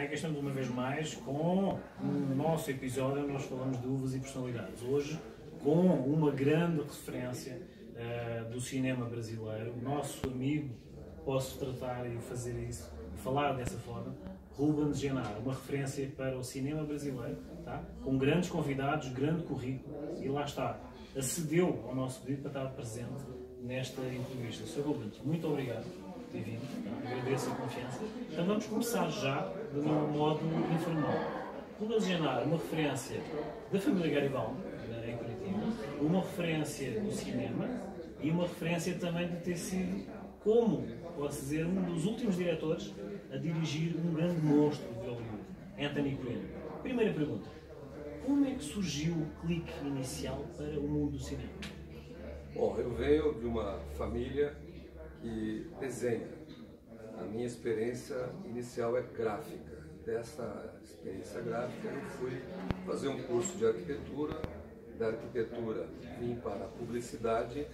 cá estamos uma vez mais com o nosso episódio. Nós falamos de uvas e personalidades. Hoje, com uma grande referência do cinema brasileiro, o nosso amigo, posso tratar e fazer isso, falar dessa forma, Rubens Genaro, uma referência para o cinema brasileiro, tá? Com grandes convidados, grande currículo, e lá está, acedeu ao nosso pedido para estar presente nesta entrevista. Sr. Rubens, muito obrigado por ter vindo, tá? Agradeço a confiança. Então vamos começar já de um modo informal. Rubens Genaro, uma referência da família Garibaldi, em Curitiba, uma referência do cinema e uma referência também de ter sido, como posso dizer, um dos últimos diretores a dirigir um grande monstro de Hollywood, Anthony Quinn. Primeira pergunta: como é que surgiu o clique inicial para o mundo do cinema? Bom, eu venho de uma família que desenha. A minha experiência inicial é gráfica. Dessa experiência gráfica eu fui fazer um curso de arquitetura. Da arquitetura vim para a publicidade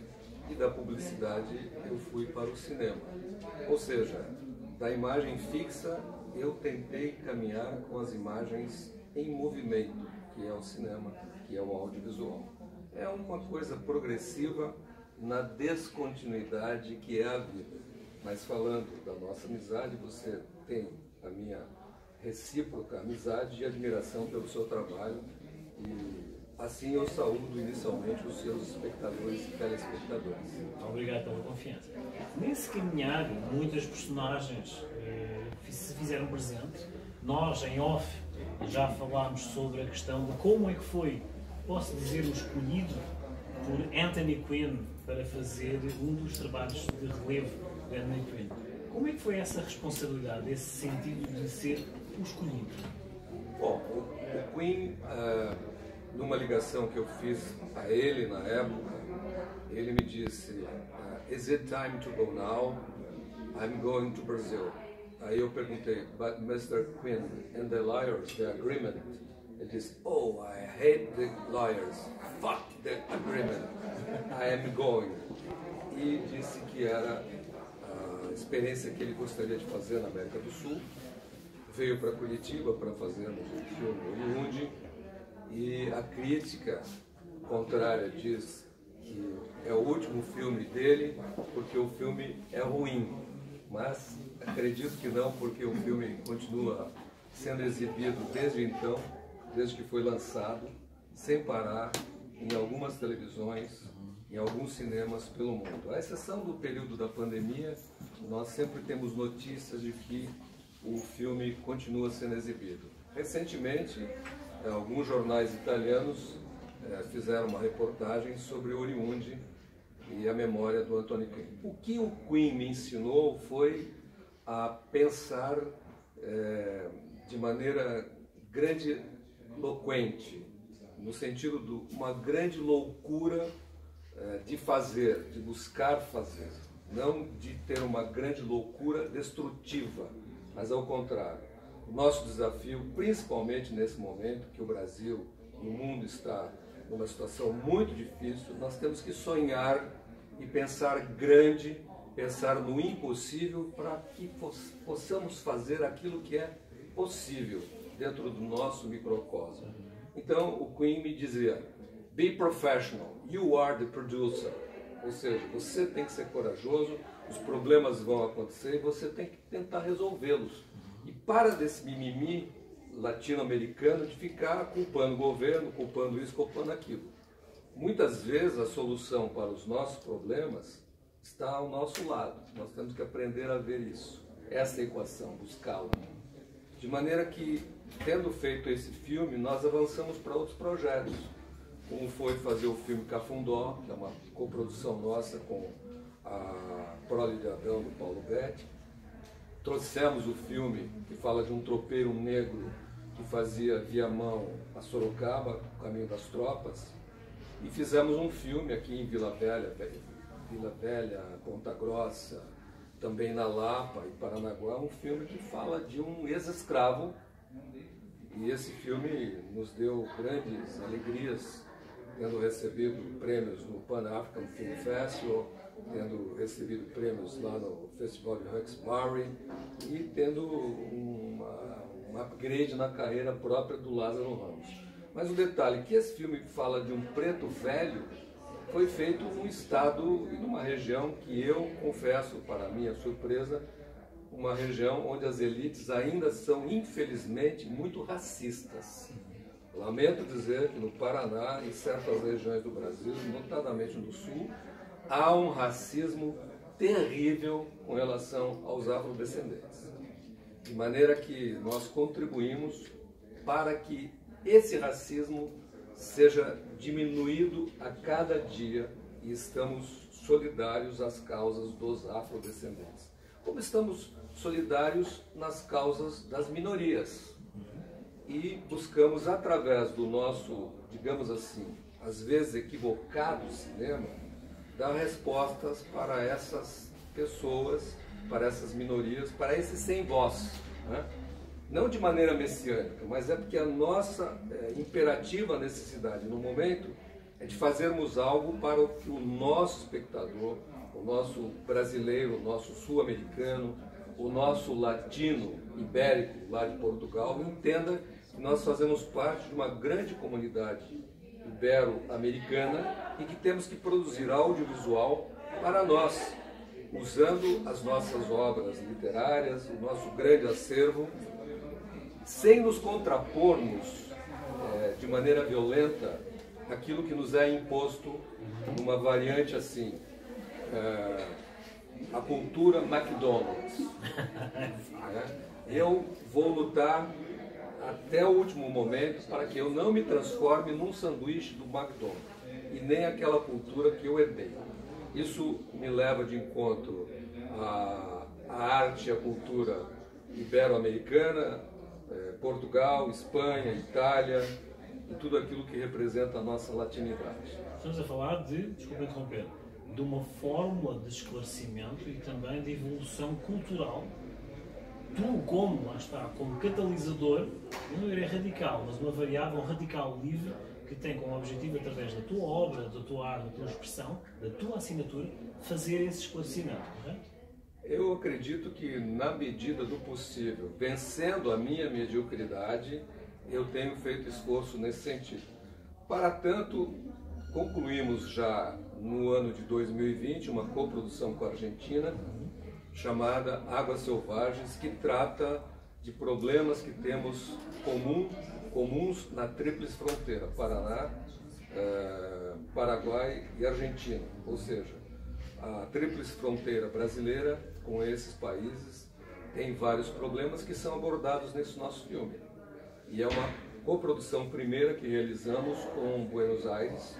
e da publicidade eu fui para o cinema. Ou seja, da imagem fixa eu tentei caminhar com as imagens em movimento, que é o cinema, que é o audiovisual. É uma coisa progressiva na descontinuidade que é a vida. Mas falando da nossa amizade, você tem a minha recíproca amizade e admiração pelo seu trabalho, e assim eu saúdo inicialmente os seus espectadores e telespectadores. Obrigado pela confiança. Nesse caminhar, muitas personagens se fizeram presente. Nós, em off, já falámos sobre a questão de como é que foi, posso dizer, o escolhido por Anthony Quinn para fazer um dos trabalhos de relevo de Anthony Quinn. Como é que foi essa responsabilidade, esse sentido de ser o escolhido? Bom, o Quinn, numa ligação que eu fiz a ele na época, ele me disse: "Is it time to go now? I'm going to Brazil." Aí eu perguntei: "But Mr. Quinn, and the liars, the agreement?" Ele disse: "Oh, I hate the liars. Fuck the agreement. I am going." E disse que era a experiência que ele gostaria de fazer na América do Sul. Veio para Curitiba para fazermos um filme Hollywood, e a crítica contrária diz que é o último filme dele porque o filme é ruim. Mas acredito que não, porque o filme continua sendo exibido desde então, desde que foi lançado, sem parar, em algumas televisões, em alguns cinemas pelo mundo. À exceção do período da pandemia, nós sempre temos notícias de que o filme continua sendo exibido. Recentemente, alguns jornais italianos fizeram uma reportagem sobre o Oriundi e a memória do Anthony Quinn. O que o Quinn me ensinou foi a pensar de maneira grandiloquente, no sentido de uma grande loucura de fazer, de buscar fazer, não de ter uma grande loucura destrutiva, mas ao contrário. O nosso desafio, principalmente nesse momento que o Brasil e o mundo está numa situação muito difícil, nós temos que sonhar e pensar grande, pensar no impossível, para que possamos fazer aquilo que é possível dentro do nosso microcosmo. Então o Quinn me dizia: "Be professional, you are the producer." Ou seja, você tem que ser corajoso, os problemas vão acontecer e você tem que tentar resolvê-los. E para desse mimimi latino-americano de ficar culpando o governo, culpando isso, culpando aquilo. Muitas vezes a solução para os nossos problemas está ao nosso lado. Nós temos que aprender a ver isso, essa equação, buscá-la. De maneira que, tendo feito esse filme, nós avançamos para outros projetos. Um foi fazer o filme Cafundó, que é uma coprodução nossa com a Prole de Adão, do Paulo Betti. Trouxemos o filme que fala de um tropeiro negro que fazia Viamão a Sorocaba, o caminho das tropas, e fizemos um filme aqui em Vila Velha, Ponta Grossa, também na Lapa e Paranaguá, um filme que fala de um ex-escravo, e esse filme nos deu grandes alegrias, tendo recebido prêmios no Pan African Film Festival, tendo recebido prêmios lá no Festival de Hawkesbury e tendo uma upgrade na carreira própria do Lázaro Ramos. Mas o detalhe que esse filme fala de um preto velho foi feito num estado e numa região que eu confesso, para minha surpresa, uma região onde as elites ainda são, infelizmente, muito racistas. Lamento dizer que no Paraná, em certas regiões do Brasil, notadamente no Sul, há um racismo terrível com relação aos afrodescendentes. De maneira que nós contribuímos para que esse racismo seja diminuído a cada dia e estamos solidários às causas dos afrodescendentes. Como estamos solidários nas causas das minorias. E buscamos, através do nosso, digamos assim, às vezes equivocado cinema, dar respostas para essas pessoas, para essas minorias, para esse sem voz. Né? Não de maneira messiânica, mas é porque a nossa imperativa necessidade no momento é de fazermos algo para que o nosso espectador, o nosso brasileiro, o nosso sul-americano, o nosso latino ibérico lá de Portugal entenda que nós fazemos parte de uma grande comunidade ibero-americana e que temos que produzir audiovisual para nós, usando as nossas obras literárias, o nosso grande acervo, sem nos contrapormos de maneira violenta aquilo que nos é imposto numa variante assim, a cultura McDonald's. Eu vou lutar até o último momento para que eu não me transforme num sanduíche do McDonald's e nem aquela cultura que eu herdei. Isso me leva de encontro à arte e à cultura ibero-americana, Portugal, Espanha, Itália e tudo aquilo que representa a nossa latinidade. Estamos a falar de, desculpa interromper, de uma fórmula de esclarecimento e também de evolução cultural. Tu, como, lá está, como catalisador, não é radical, mas uma variável radical livre que tem como objetivo, através da tua obra, da tua arte, da tua expressão, da tua assinatura, fazer esse esclarecimento, correto? Eu acredito que, na medida do possível, vencendo a minha mediocridade, eu tenho feito esforço nesse sentido. Para tanto, concluímos já no ano de 2020 uma coprodução com a Argentina, chamada Águas Selvagens, que trata de problemas que temos comuns na tríplice fronteira, Paraná, Paraguai e Argentina. Ou seja, a tríplice fronteira brasileira com esses países tem vários problemas que são abordados nesse nosso filme. E é uma coprodução primeira que realizamos com Buenos Aires,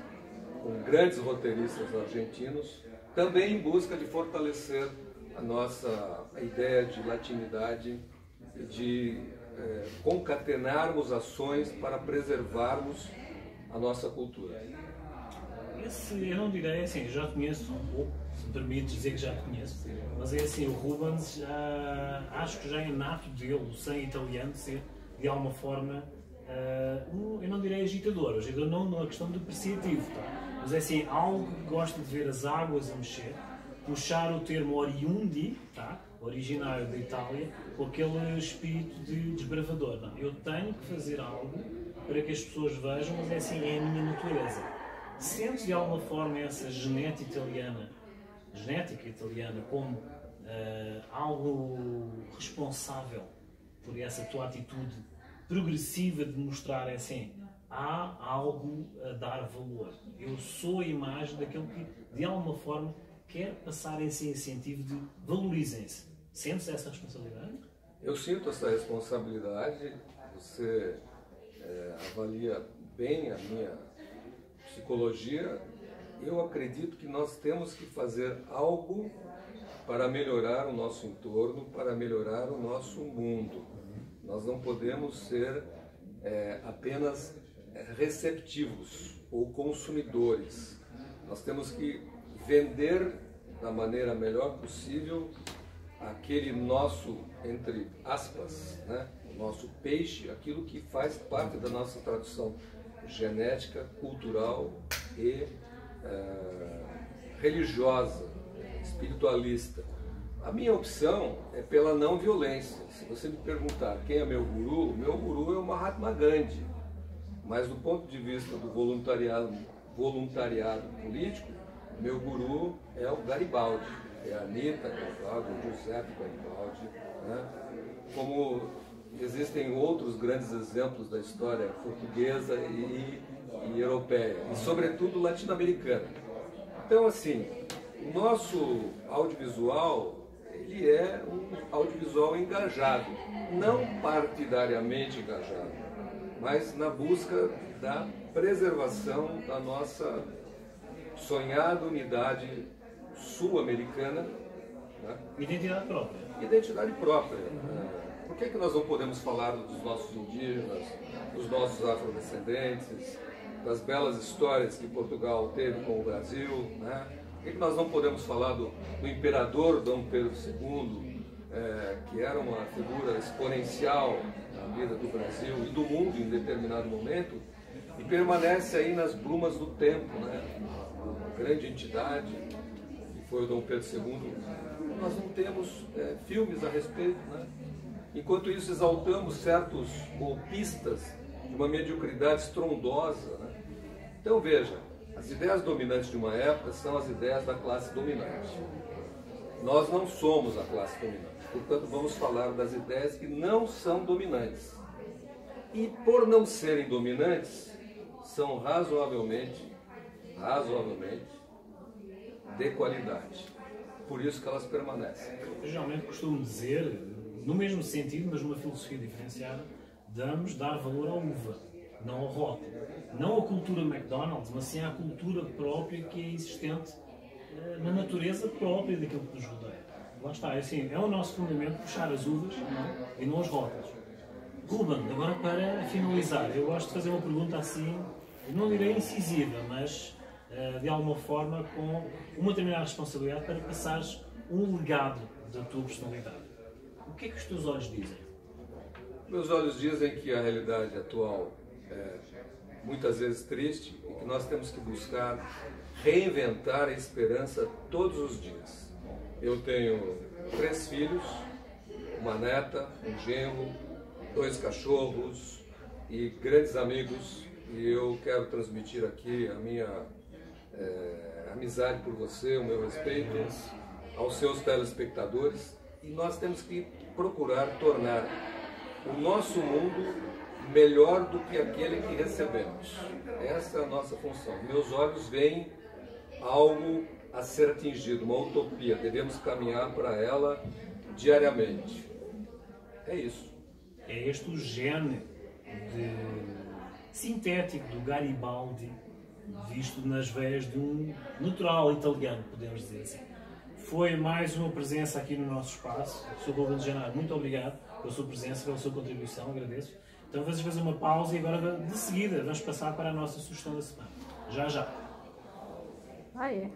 com grandes roteiristas argentinos, também em busca de fortalecer a nossa ideia de latinidade e de concatenarmos ações para preservarmos a nossa cultura. Eu não direi assim, eu já conheço um pouco, se me permites dizer que já conheço, mas é assim, o Rubens, acho que já é nato dele, o sangue italiano, de ser de alguma forma, eu não direi agitador não na questão do depreciativo, tá? Mas é assim, algo que gosta de ver as águas a mexer, puxar o termo oriundi, tá? Originário da Itália, com aquele espírito de desbravador. Não, eu tenho que fazer algo para que as pessoas vejam, mas é assim, é a minha natureza. Sentes de alguma forma essa genética italiana como algo responsável por essa tua atitude progressiva de mostrar assim, há algo a dar valor. Eu sou a imagem daquele que de alguma forma quer passar esse incentivo de valorizem-se. Sentes essa responsabilidade? Eu sinto essa responsabilidade. Você avalia bem a minha psicologia. Eu acredito que nós temos que fazer algo para melhorar o nosso entorno, para melhorar o nosso mundo. Nós não podemos ser apenas receptivos ou consumidores. Nós temos que vender da maneira melhor possível aquele nosso, entre aspas, né, o nosso peixe, aquilo que faz parte da nossa tradição genética, cultural e religiosa, espiritualista. A minha opção é pela não violência. Se você me perguntar quem é meu guru é o Mahatma Gandhi. Mas do ponto de vista do voluntariado político, meu guru é o Garibaldi, é a Anitta Garibaldi, o Giuseppe Garibaldi, né? Como existem outros grandes exemplos da história portuguesa e europeia, e sobretudo latino-americana. Então, assim, o nosso audiovisual, ele é um audiovisual engajado, não partidariamente engajado, mas na busca da preservação da nossa sonhada unidade sul-americana, né? Identidade própria. Identidade própria. Por que nós não podemos falar dos nossos indígenas, dos nossos afrodescendentes, das belas histórias que Portugal teve com o Brasil, né? Por que nós não podemos falar do imperador Dom Pedro II, que era uma figura exponencial na vida do Brasil e do mundo em determinado momento, e permanece aí nas brumas do tempo, né? Uma grande entidade, que foi o Dom Pedro II. Nós não temos filmes a respeito, né? Enquanto isso, exaltamos certos golpistas de uma mediocridade estrondosa, né? Então, veja, as ideias dominantes de uma época são as ideias da classe dominante. Nós não somos a classe dominante, portanto, vamos falar das ideias que não são dominantes. E, por não serem dominantes, são razoavelmente de qualidade. Por isso que elas permanecem. Eu geralmente costumo dizer, no mesmo sentido, mas numa filosofia diferenciada, dar valor à uva, não ao rótulo. Não à cultura McDonald's, mas sim à cultura própria que é existente na natureza própria daquilo que nos rodeia. Lá está, assim, é o nosso fundamento puxar as uvas e não os rótulos. Ruben, agora para finalizar, eu gosto de fazer uma pergunta assim, não direi incisiva, mas de alguma forma com uma determinada responsabilidade para passares um legado da tua personalidade. O que é que os teus olhos dizem? Meus olhos dizem que a realidade atual é muitas vezes triste e que nós temos que buscar reinventar a esperança todos os dias. Eu tenho 3 filhos, uma neta, um genro, 2 cachorros e grandes amigos, e eu quero transmitir aqui a minha amizade por você, o meu respeito aos seus telespectadores, e nós temos que procurar tornar o nosso mundo melhor do que aquele que recebemos. Essa é a nossa função. Meus olhos veem algo a ser atingido, uma utopia. Devemos caminhar para ela diariamente. É isso. É este o gene sintético do Garibaldi, visto nas veias de um natural italiano, podemos dizer assim. Foi mais uma presença aqui no nosso espaço. Sr. Ruben de Janeiro, muito obrigado pela sua presença, pela sua contribuição, agradeço. Então vamos fazer uma pausa e agora de seguida vamos passar para a nossa sugestão da semana. Já, já. Ah, é.